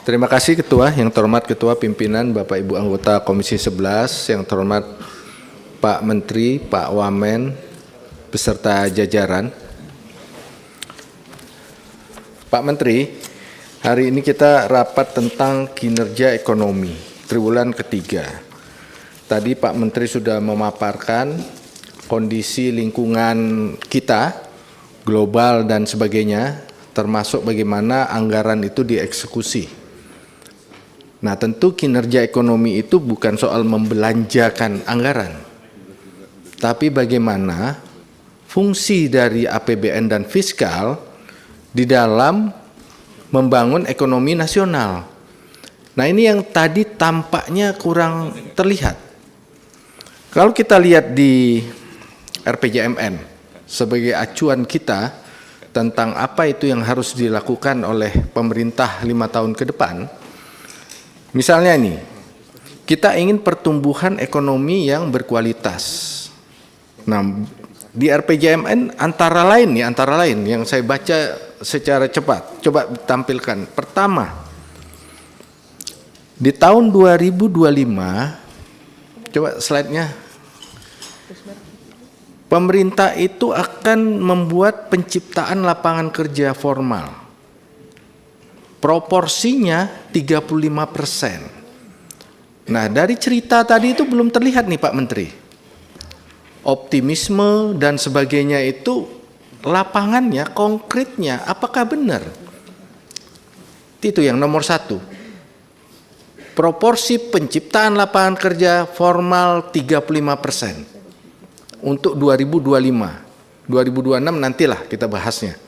Terima kasih Ketua, yang terhormat Ketua Pimpinan, Bapak Ibu anggota Komisi 11, yang terhormat Pak Menteri, Pak Wamen, beserta jajaran. Pak Menteri, hari ini kita rapat tentang kinerja ekonomi triwulan ketiga. Tadi Pak Menteri sudah memaparkan kondisi lingkungan kita, global dan sebagainya, termasuk bagaimana anggaran itu dieksekusi. Nah, tentu kinerja ekonomi itu bukan soal membelanjakan anggaran, tapi bagaimana fungsi dari APBN dan fiskal di dalam membangun ekonomi nasional. Nah, ini yang tadi tampaknya kurang terlihat. Kalau kita lihat di RPJMN sebagai acuan kita tentang apa itu yang harus dilakukan oleh pemerintah 5 tahun ke depan, misalnya ini, kita ingin pertumbuhan ekonomi yang berkualitas. Nah, di RPJMN antara lain yang saya baca secara cepat, coba tampilkan. Pertama, di tahun 2025, coba slide-nya, pemerintah itu akan membuat penciptaan lapangan kerja formal. Proporsinya 35%. Nah, dari cerita tadi itu belum terlihat nih Pak Menteri. Optimisme dan sebagainya itu lapangannya, konkretnya, apakah benar? Itu yang nomor 1. Proporsi penciptaan lapangan kerja formal 35% untuk 2025. 2026 nantilah kita bahasnya.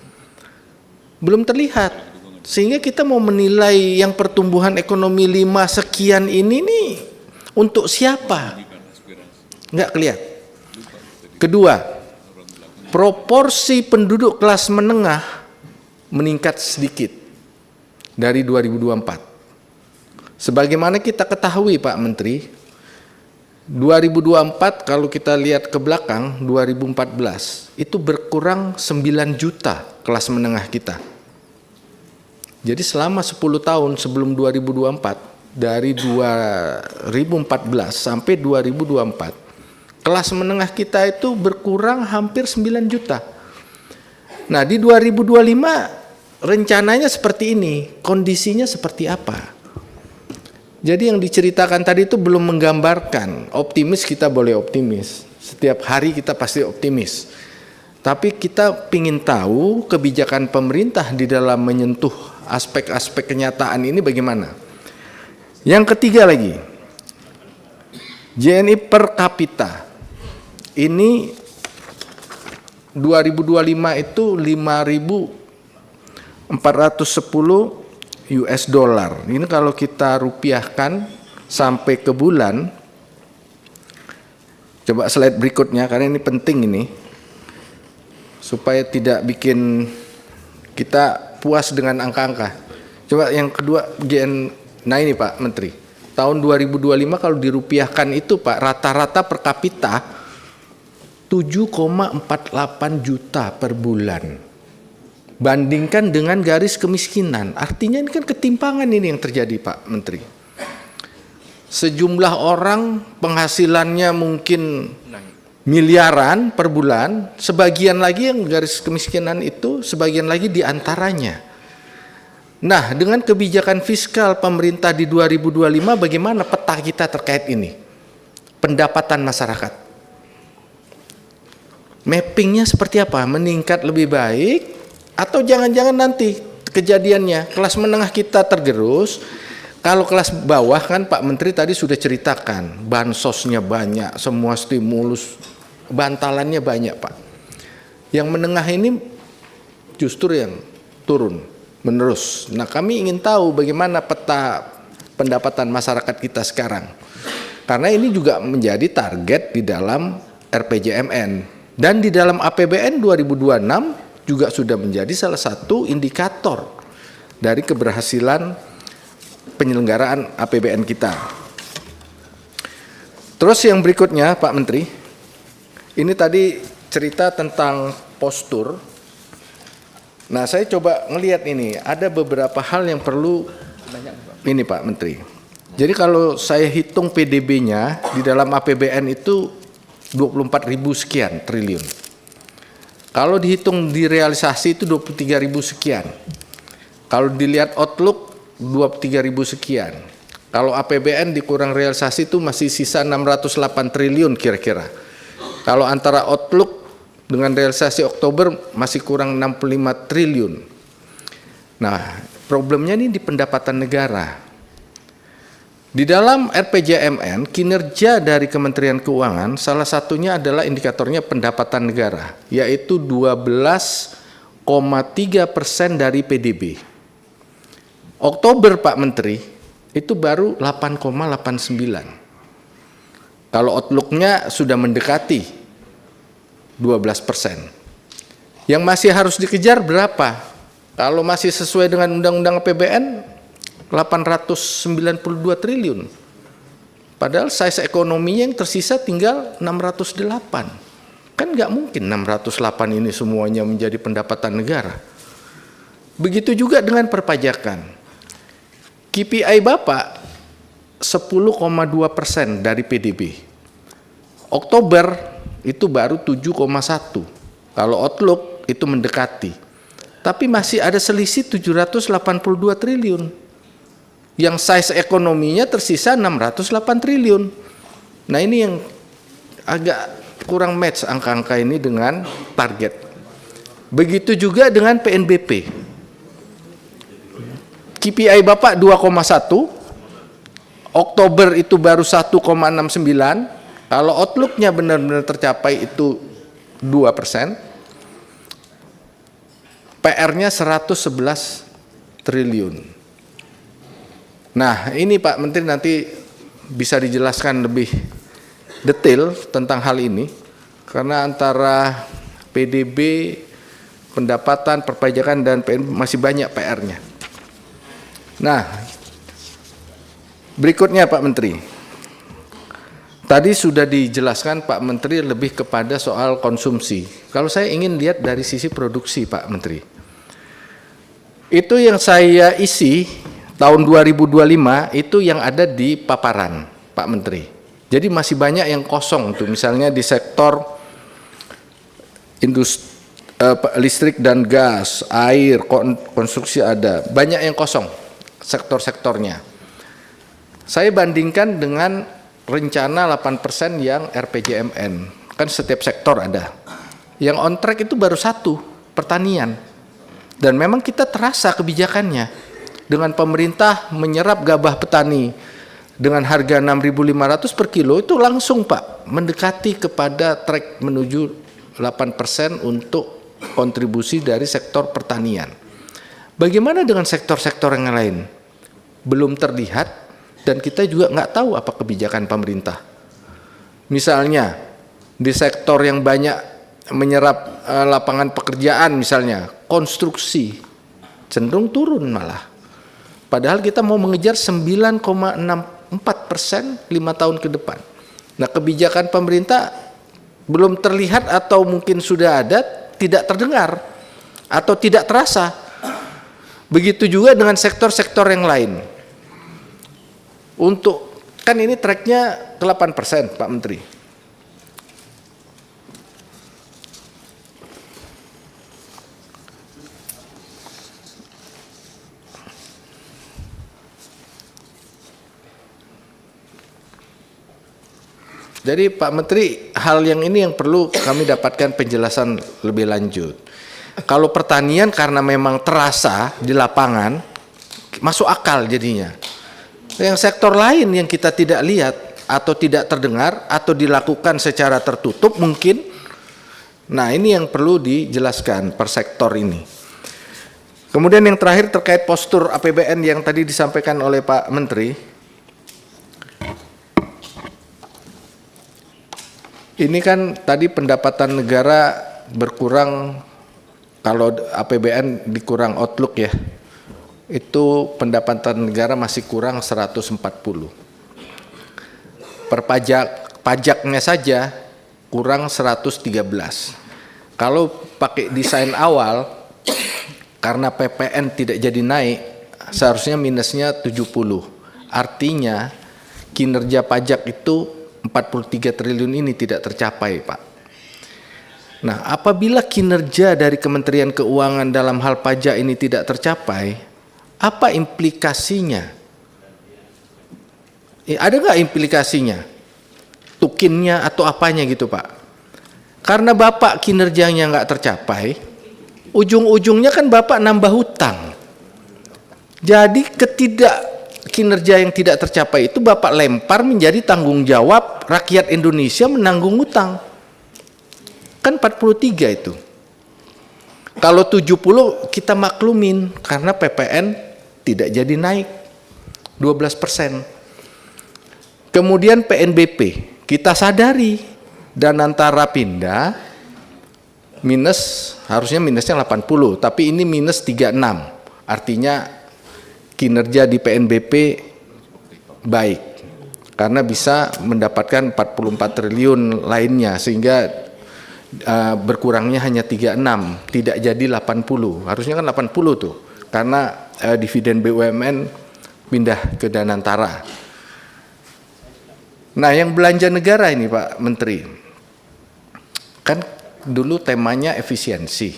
Belum terlihat. Sehingga kita mau menilai yang pertumbuhan ekonomi 5 sekian ini nih untuk siapa? Nggak kelihatan. Kedua, proporsi penduduk kelas menengah meningkat sedikit dari 2024. Sebagaimana kita ketahui Pak Menteri, 2024 kalau kita lihat ke belakang 2014 itu berkurang 9 juta kelas menengah kita. Jadi selama 10 tahun sebelum 2024, dari 2014 sampai 2024, kelas menengah kita itu berkurang hampir 9 juta. Nah, di 2025 rencananya seperti ini, kondisinya seperti apa? Jadi yang diceritakan tadi itu belum menggambarkan. Optimis kita boleh optimis, setiap hari kita pasti optimis. Tapi kita ingin tahu kebijakan pemerintah di dalam menyentuh aspek-aspek kenyataan ini bagaimana. Yang ketiga lagi, GNI per kapita. Ini 2025 itu 5.410 US dollar. Ini kalau kita rupiahkan sampai ke bulan, coba slide berikutnya karena ini penting ini, supaya tidak bikin kita puas dengan angka-angka. Coba yang kedua, nah ini Pak Menteri, tahun 2025 kalau dirupiahkan itu Pak, rata-rata per kapita 7,48 juta per bulan. Bandingkan dengan garis kemiskinan, artinya ini kan ketimpangan ini yang terjadi Pak Menteri. Sejumlah orang penghasilannya mungkin miliaran per bulan, sebagian lagi yang garis kemiskinan itu, sebagian lagi diantaranya. Nah, dengan kebijakan fiskal pemerintah di 2025, bagaimana peta kita terkait ini? Pendapatan masyarakat. Mappingnya seperti apa? Meningkat lebih baik, atau jangan-jangan nanti kejadiannya kelas menengah kita tergerus. Kalau kelas bawah kan Pak Menteri tadi sudah ceritakan, bansosnya banyak, semua stimulus, bantalannya banyak Pak. Yang menengah ini justru yang turun menerus. Nah, kami ingin tahu bagaimana peta pendapatan masyarakat kita sekarang. Karena ini juga menjadi target di dalam RPJMN. Dan di dalam APBN 2026 juga sudah menjadi salah satu indikator dari keberhasilan penyelenggaraan APBN kita. Terus yang berikutnya Pak Menteri, ini tadi cerita tentang postur. Nah, saya coba ngelihat ini, ada beberapa hal yang perlu Ini Pak Menteri. Jadi kalau saya hitung PDB-nya di dalam APBN itu 24.000 sekian triliun. Kalau dihitung di realisasi itu 23.000 sekian. Kalau dilihat outlook 23.000 sekian. Kalau APBN dikurang realisasi itu masih sisa 608 triliun kira-kira. Kalau antara outlook dengan realisasi Oktober masih kurang 65 triliun. Nah, problemnya ini di pendapatan negara. Di dalam RPJMN, kinerja dari Kementerian Keuangan salah satunya adalah indikatornya pendapatan negara, yaitu 12,3% dari PDB. Oktober Pak Menteri, itu baru 8,89. Kalau outlook-nya sudah mendekati 12%. Yang masih harus dikejar berapa? Kalau masih sesuai dengan Undang-Undang APBN, 892 triliun. Padahal size ekonominya yang tersisa tinggal 608. Kan nggak mungkin 608 ini semuanya menjadi pendapatan negara. Begitu juga dengan perpajakan. KPI Bapak 10,2% dari PDB. Oktober itu baru 7,1. Kalau outlook itu mendekati. Tapi masih ada selisih 782 triliun. Yang size ekonominya tersisa 608 triliun. Nah ini yang agak kurang match angka-angka ini dengan target. Begitu juga dengan PNBP. KPI Bapak 2,1, Oktober itu baru 1,69, kalau outlook-nya benar-benar tercapai itu 2%, PR-nya 111 triliun. Nah, ini Pak Menteri nanti bisa dijelaskan lebih detail tentang hal ini, karena antara PDB, pendapatan, perpajakan, dan PN masih banyak PR-nya. Nah, berikutnya Pak Menteri. Tadi sudah dijelaskan Pak Menteri lebih kepada soal konsumsi. Kalau saya ingin lihat dari sisi produksi Pak Menteri. Itu yang saya isi tahun 2025 itu yang ada di paparan Pak Menteri. Jadi masih banyak yang kosong tuh, misalnya di sektor industri, listrik dan gas, air, konstruksi ada, banyak yang kosong sektor-sektornya. Saya bandingkan dengan rencana 8% yang RPJMN, kan setiap sektor ada. Yang on track itu baru satu, pertanian. Dan memang kita terasa kebijakannya. Dengan pemerintah menyerap gabah petani dengan harga 6.500 per kilo itu langsung Pak mendekati kepada track menuju 8% untuk kontribusi dari sektor pertanian. Bagaimana dengan sektor-sektor yang lain? Belum terlihat dan kita juga nggak tahu apa kebijakan pemerintah. Misalnya di sektor yang banyak menyerap lapangan pekerjaan, misalnya konstruksi, cenderung turun malah. Padahal kita mau mengejar 9,64% 5 tahun ke depan. Nah, kebijakan pemerintah belum terlihat atau mungkin sudah ada, tidak terdengar atau tidak terasa. Begitu juga dengan sektor-sektor yang lain. Untuk, kan ini tracknya ke 8% Pak Menteri. Jadi Pak Menteri, hal yang ini yang perlu kami dapatkan penjelasan lebih lanjut. Kalau pertanian karena memang terasa di lapangan, masuk akal jadinya. Yang sektor lain yang kita tidak lihat atau tidak terdengar atau dilakukan secara tertutup mungkin, nah ini yang perlu dijelaskan per sektor ini. Kemudian yang terakhir terkait postur APBN yang tadi disampaikan oleh Pak Menteri. Ini kan tadi pendapatan negara berkurang, kalau APBN dikurang outlook ya, itu pendapatan negara masih kurang 140. Pajaknya saja kurang 113. Kalau pakai desain awal, karena PPN tidak jadi naik, seharusnya minusnya 70. Artinya kinerja pajak itu 43 triliun ini tidak tercapai, Pak. Nah, apabila kinerja dari Kementerian Keuangan dalam hal pajak ini tidak tercapai, apa implikasinya? Ada nggak implikasinya? Tukinnya atau apanya gitu, Pak? Karena Bapak kinerjanya nggak tercapai, ujung-ujungnya kan Bapak nambah hutang. Jadi kinerja yang tidak tercapai itu Bapak lempar menjadi tanggung jawab rakyat Indonesia menanggung hutang. Kan 43 itu. Kalau 70 kita maklumin karena PPN tidak jadi naik 12%. Kemudian PNBP kita sadari dan antara pindah minus, harusnya minusnya 80, tapi ini minus 36. Artinya kinerja di PNBP baik karena bisa mendapatkan 44 triliun lainnya sehingga berkurangnya hanya 36, tidak jadi 80. Harusnya kan 80 tuh, karena dividen BUMN pindah ke Danantara. Nah, yang belanja negara ini Pak Menteri, kan dulu temanya efisiensi,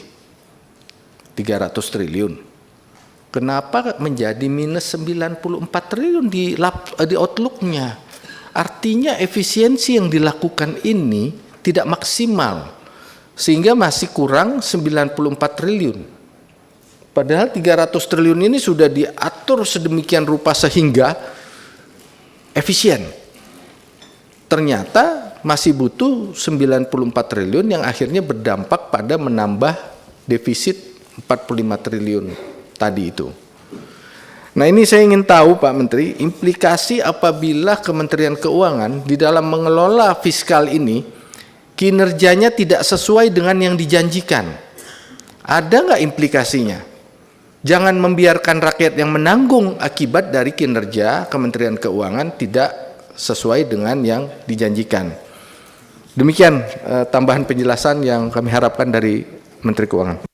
300 triliun. Kenapa menjadi minus 94 triliun di outlook-nya? Artinya efisiensi yang dilakukan ini tidak maksimal. Sehingga masih kurang 94 triliun. Padahal 300 triliun ini sudah diatur sedemikian rupa sehingga efisien. Ternyata masih butuh 94 triliun yang akhirnya berdampak pada menambah defisit 45 triliun tadi itu. Nah, ini saya ingin tahu Pak Menteri, implikasi apabila Kementerian Keuangan di dalam mengelola fiskal ini kinerjanya tidak sesuai dengan yang dijanjikan. Ada nggak implikasinya? Jangan membiarkan rakyat yang menanggung akibat dari kinerja Kementerian Keuangan tidak sesuai dengan yang dijanjikan. Demikian tambahan penjelasan yang kami harapkan dari Menteri Keuangan.